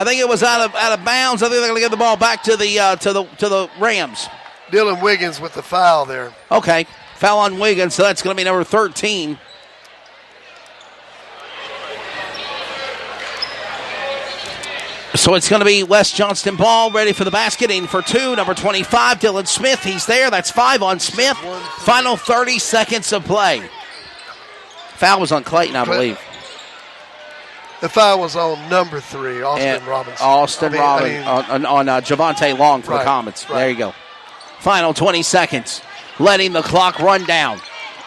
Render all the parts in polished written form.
I think it was out of bounds. I think they're going to give the ball back to the Rams. Dylan Wiggins with the foul there. Okay, foul on Wiggins, so that's going to be number 13. So it's going to be Wes Johnston ball ready for the basket. In for two, number 25, Dylan Smith. He's there. That's 5 on Smith. Final 30 seconds of play. Foul was on Clayton, I believe. The foul was on number 3, Austin Robinson. On Javante Long for the Comets. Right. There you go. Final 20 seconds. Letting the clock run down.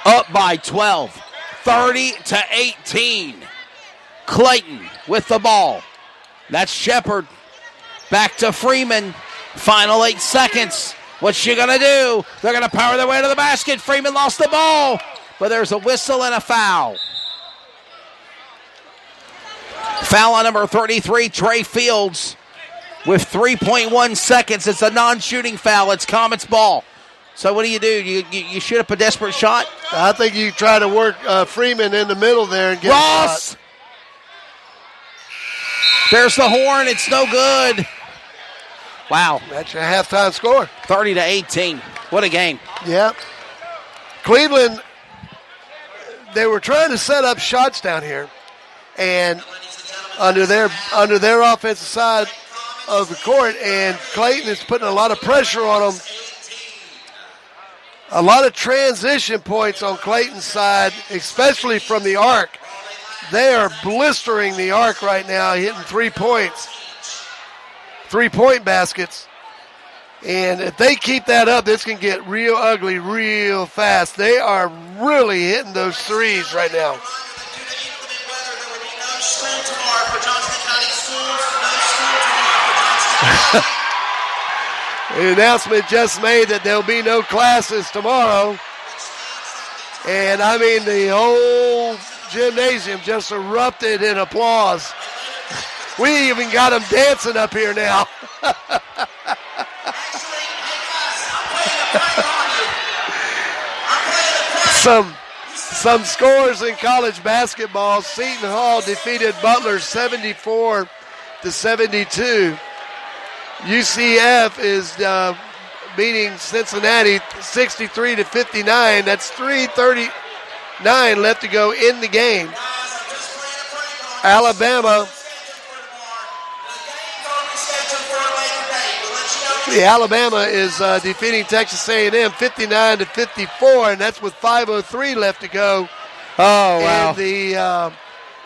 Up by 12. 30-18. Clayton with the ball. That's Shepard. Back to Freeman. Final 8 seconds. What's she going to do? They're going to power their way to the basket. Freeman lost the ball. But there's a whistle and a foul. Foul on number 33, Trey Fields, with 3.1 seconds. It's a non-shooting foul. It's Comets ball. So what do? You shoot up a desperate shot? I think you try to work Freeman in the middle there and get Ross! a shot. There's the horn. It's no good. Wow. That's your halftime score. 30-18. What a game. Yep. Cleveland, they were trying to set up shots down here, and under their offensive side of the court, and Clayton is putting a lot of pressure on them. A lot of transition points on Clayton's side, especially from the arc. They are blistering the arc right now, hitting 3 points. 3-point baskets. And if they keep that up, this can get real ugly real fast. They are really hitting those threes right now. The announcement just made that there'll be no classes tomorrow. And I mean, the whole gymnasium just erupted in applause. We even got them dancing up here now. Some scores in college basketball. Seton Hall defeated Butler 74-72. UCF is beating Cincinnati 63-59. That's 3:39 left to go in the game. Alabama is defeating Texas A&M 59-54, and that's with 5:03 left to go. Oh wow!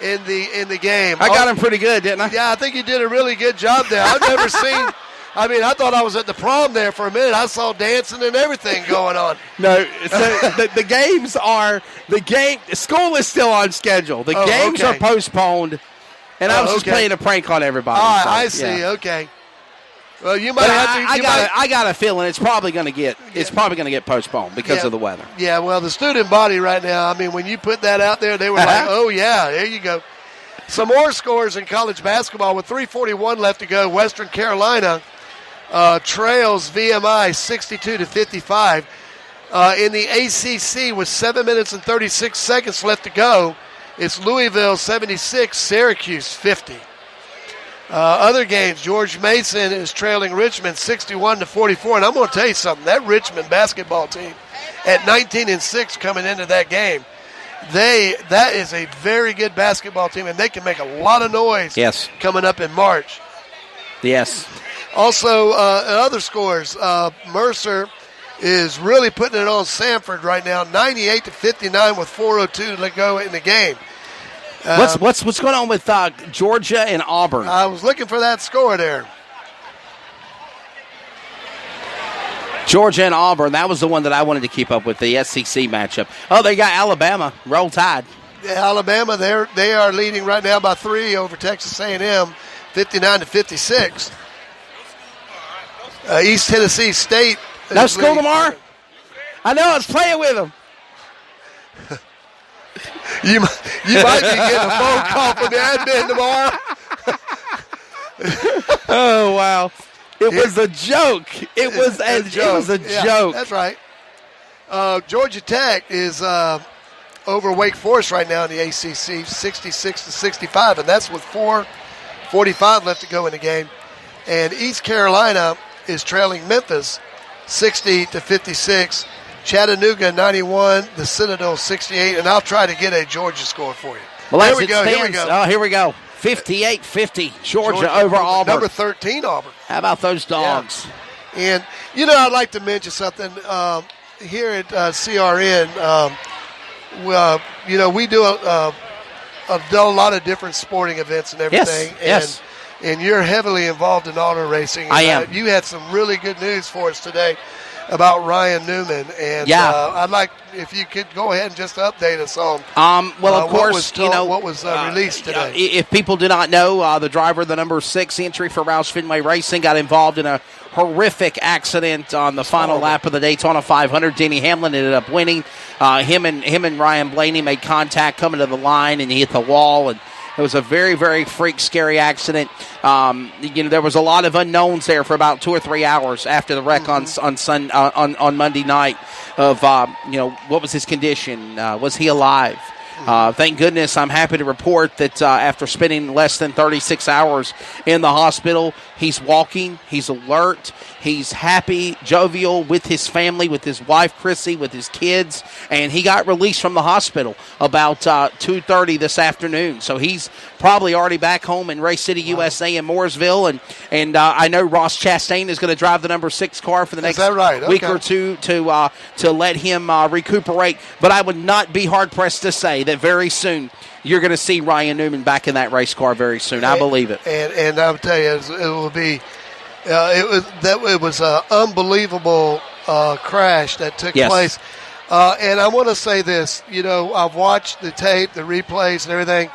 In the game. I got him pretty good, didn't I? Yeah, I think you did a really good job there. I've never seen. I mean, I thought I was at the prom there for a minute. I saw dancing and everything going on. No, so the games are school is still on schedule. The games are postponed, and I was just playing a prank on everybody. I see. Yeah. Okay. Well, you might have to. I got a feeling it's probably going to get postponed because of the weather. Yeah. Well, the student body right now. I mean, when you put that out there, they were like, "Oh yeah, there you go." Some more scores in college basketball with 3:41 left to go. Western Carolina trails VMI 62-55. In the ACC with 7 minutes and 36 seconds left to go, it's Louisville 76, Syracuse 50. Other games, George Mason is trailing Richmond 61-44. And I'm going to tell you something, that Richmond basketball team at 19-6 coming into that game, that is a very good basketball team, and they can make a lot of noise coming up in March. Yes. Also, other scores, Mercer is really putting it on Samford right now, 98-59 with 4:02 to go in the game. What's going on with Georgia and Auburn? I was looking for that score there. Georgia and Auburn, that was the one that I wanted to keep up with, the SEC matchup. Oh, they got Alabama, Roll Tide. Yeah, Alabama, they are leading right now by 3 over Texas A&M, 59-56. East Tennessee State. No school tomorrow? I know, I was playing with them. You might be getting a phone call from the admin tomorrow. Oh, wow. It was a joke. It was a joke. That's right. Georgia Tech is over Wake Forest right now in the ACC, 66-65, and that's with 4 45 left to go in the game. And East Carolina is trailing Memphis 60-56. Chattanooga 91, the Citadel 68, and I'll try to get a Georgia score for you. Well, here we go. Oh, here we go. 58-50, Georgia over Auburn. Number 13, Auburn. How about those dogs? Yeah. And, I'd like to mention something. Here at CRN, we do a lot of different sporting events and everything. Yes. And you're heavily involved in auto racing. I am. You had some really good news for us today about Ryan Newman, and I'd like if you could go ahead and just update us on. Of course, what was released today. If people do not know, the driver, the number 6 entry for Roush Fenway Racing, got involved in a horrific accident on the final lap of the Daytona 500. Denny Hamlin ended up winning. Him and Ryan Blaney made contact coming to the line, and he hit the wall, and it was a very, very scary accident. There was a lot of unknowns there for about 2 or 3 hours after the wreck on Monday night. Of what was his condition? Was he alive? Thank goodness, I'm happy to report that after spending less than 36 hours in the hospital, he's walking, he's alert, he's happy, jovial with his family, with his wife, Chrissy, with his kids, and he got released from the hospital about 2:30 this afternoon. So he's probably already back home in Race City, USA in Mooresville, and I know Ross Chastain is going to drive the number 6 car for the next week or two to let him recuperate. But I would not be hard-pressed to say that very soon you're going to see Ryan Newman back in that race car very soon. I believe it. And I'll tell you, it will be. It was an unbelievable crash that took place. And I want to say this. I've watched the tape, the replays, and everything.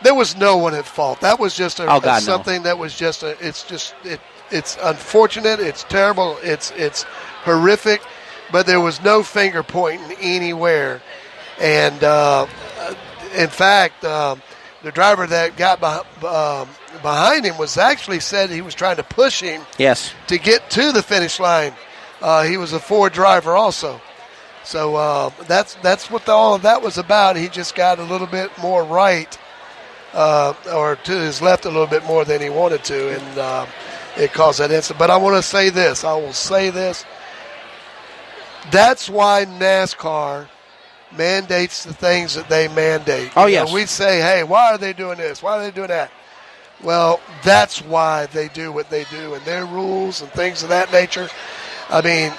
There was no one at fault. That was just something that was just it's unfortunate. It's terrible. It's horrific. But there was no finger pointing anywhere. And in fact, the driver that got behind him was actually said he was trying to push him to get to the finish line. He was a Ford driver also. So that's what all of that was about. He just got a little bit more right or to his left a little bit more than he wanted to, and it caused that incident. But I want to say this. I will say this. That's why NASCAR mandates the things that they mandate. We say, hey, why are they doing this? Why are they doing that? Well, that's why they do what they do, and their rules and things of that nature. I mean,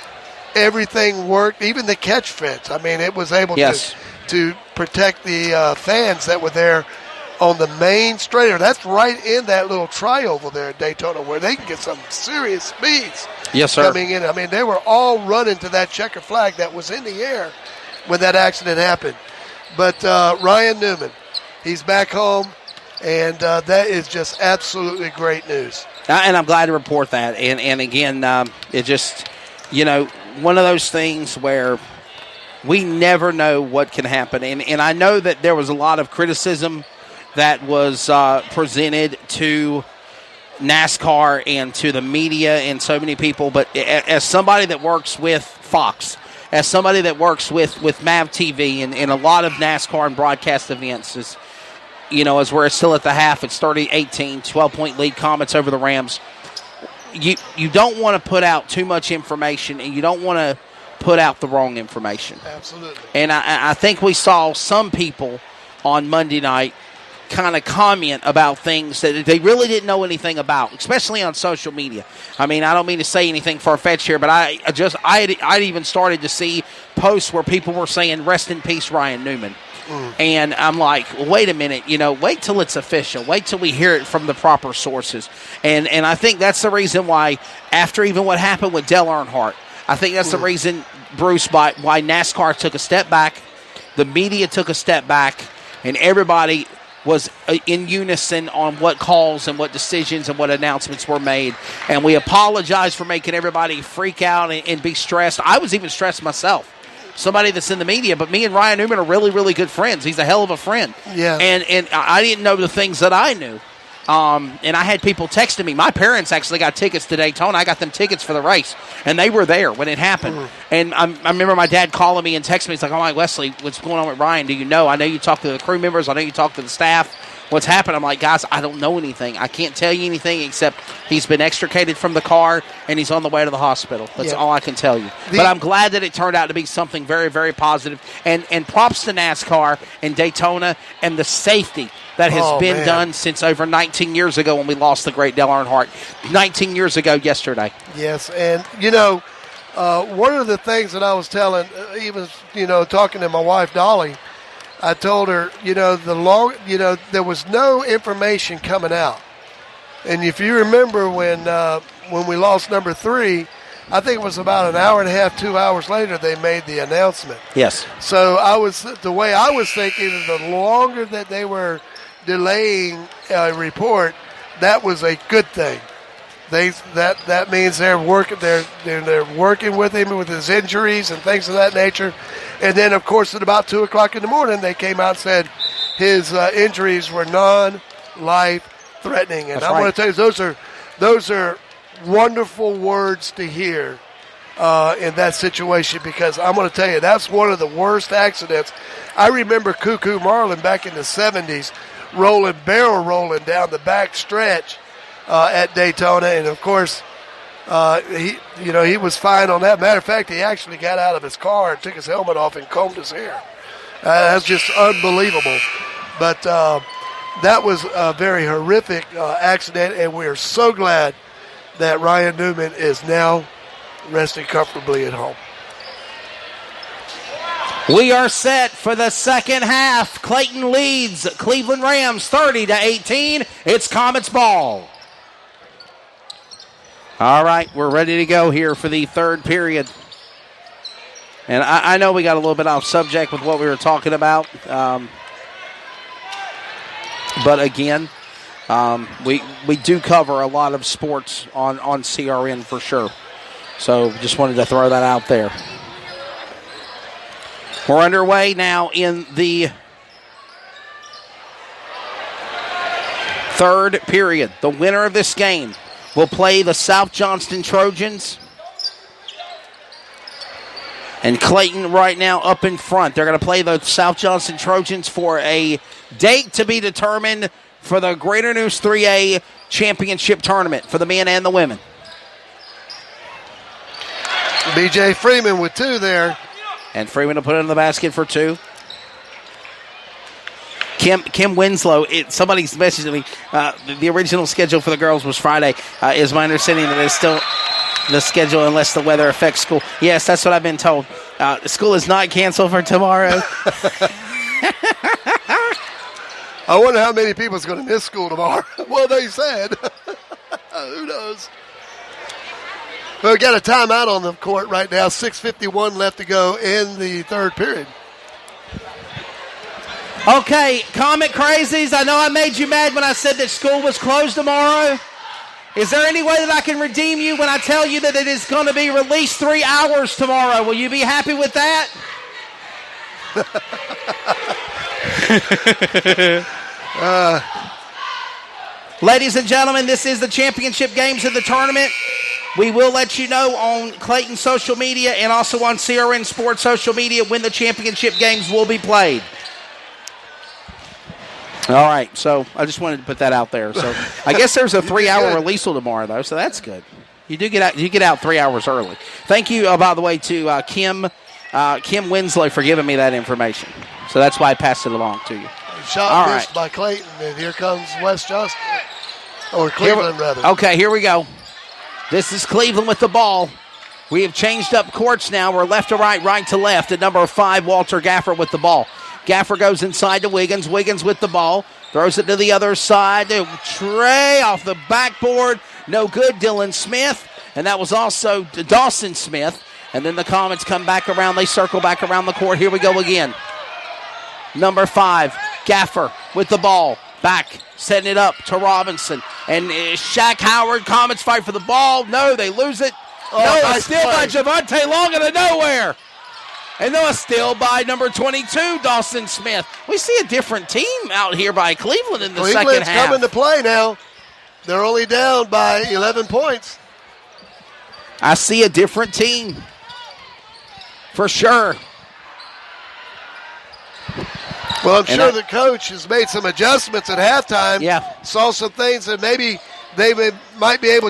everything worked, even the catch fence. I mean, it was able to protect the fans that were there on the main straighter. That's right in that little trioval there at Daytona where they can get some serious speeds coming in. I mean, they were all running to that checker flag that was in the air when that accident happened. But Ryan Newman, he's back home, and that is just absolutely great news. And I'm glad to report that. And again, it just, one of those things where we never know what can happen. And I know that there was a lot of criticism that was presented to NASCAR and to the media and so many people. But as somebody that works with Fox, as somebody that works with MAV TV and a lot of NASCAR and broadcast events, as we're still at the half, it's 30-18, 12-point lead, Comets over the Rams. You don't want to put out too much information, and you don't want to put out the wrong information. Absolutely. And I think we saw some people on Monday night kind of comment about things that they really didn't know anything about, especially on social media. I mean, I don't mean to say anything far-fetched here, but I even started to see posts where people were saying, "Rest in peace, Ryan Newman." And I'm like, well, wait a minute, wait till it's official. Wait till we hear it from the proper sources. And I think that's the reason why, after even what happened with Dale Earnhardt, I think that's the reason, Bruce, why NASCAR took a step back, the media took a step back, and everybody was in unison on what calls and what decisions and what announcements were made. And we apologize for making everybody freak out and be stressed. I was even stressed myself. Somebody that's in the media, but me and Ryan Newman are really, really good friends. He's a hell of a friend. Yeah. And I didn't know the things that I knew. And I had people texting me. My parents actually got tickets to Daytona. I got them tickets for the race, and they were there when it happened. And I remember my dad calling me and texting me. He's like, "Oh my, Wesley, what's going on with Ryan? Do you know? I know you talked to the crew members. I know you talked to the staff. what's happened. I'm like, guys, I don't know anything. I can't tell you anything except he's been extricated from the car and he's on the way to the hospital. That's all I can tell you. But I'm glad that it turned out to be something very, very positive. And props to NASCAR and Daytona and the safety that has been done since over 19 years ago when we lost the great Dale Earnhardt. 19 years ago yesterday. Yes, and, one of the things that I was telling, even, talking to my wife, Dolly, I told her, there was no information coming out. And if you remember when we lost number 3, I think it was about an hour and a half, 2 hours later, they made the announcement. Yes. So the way I was thinking, the longer that they were delaying a report, that was a good thing. That means they're working. They're working with him with his injuries and things of that nature. And then, of course, at about 2:00 in the morning, they came out and said his injuries were non-life-threatening. And I want to tell you, those are wonderful words to hear in that situation, because I'm going to tell you, that's one of the worst accidents. I remember Cuckoo Marlin back in the 70s barrel rolling down the back stretch at Daytona, and of course, he was fine on that. Matter of fact, he actually got out of his car and took his helmet off and combed his hair. That's just unbelievable. But that was a very horrific accident, and we are so glad that Ryan Newman is now resting comfortably at home. We are set for the second half. Clayton leads Cleveland Rams 30-18. It's Comets ball. All right, we're ready to go here for the third period. And I know we got a little bit off subject with what we were talking about. But again, we do cover a lot of sports on CRN for sure. So just wanted to throw that out there. We're underway now in the third period. The winner of this game will play the South Johnston Trojans. And Clayton right now up in front. They're going to play the South Johnston Trojans for a date to be determined for the Greater News 3A Championship Tournament for the men and the women. B.J. Freeman with 2 there. And Freeman will put it in the basket for 2. Kim Winslow, somebody's messaging me. The original schedule for the girls was Friday. Is my understanding that it's still the schedule unless the weather affects school. Yes, that's what I've been told. School is not canceled for tomorrow. I wonder how many people is going to miss school tomorrow. Well, they said. Who knows? Well, we got a timeout on the court right now. 6:51 left to go in the third period. Okay, Comet Crazies, I know I made you mad when I said that school was closed tomorrow. Is there any way that I can redeem you when I tell you that it is going to be released 3 hours tomorrow? Will you be happy with that? Ladies and gentlemen, this is the championship games of the tournament. We will let you know on Clayton social media and also on CRN Sports social media when the championship games will be played. All right, so I just wanted to put that out there. So I guess there's a 3-hour release tomorrow, though, so that's good. You get out 3 hours early. Thank you, by the way, to Kim Winslow for giving me that information. So that's why I passed it along to you. Shot missed by Clayton, and here comes West Johnston. Or Cleveland, rather. Okay, here we go. This is Cleveland with the ball. We have changed up courts now. We're left to right, right to left. At number 5, Walter Gaffer with the ball. Gaffer goes inside to Wiggins. Wiggins with the ball. Throws it to the other side. Trey off the backboard. No good. Dylan Smith. And that was also Dawson Smith. And then the Comets come back around. They circle back around the court. Here we go again. Number 5, Gaffer with the ball. Back, setting it up to Robinson. And Shaq Howard, Comets fight for the ball. No, they lose it. Nice steal by Javante Long out of nowhere. And then a steal by number 22, Dawson Smith. We see a different team out here by Cleveland in the second half. Cleveland's coming to play now. They're only down by 11 points. I see a different team. For sure. Well, I'm sure the coach has made some adjustments at halftime. Yeah. Saw some things that maybe they might be able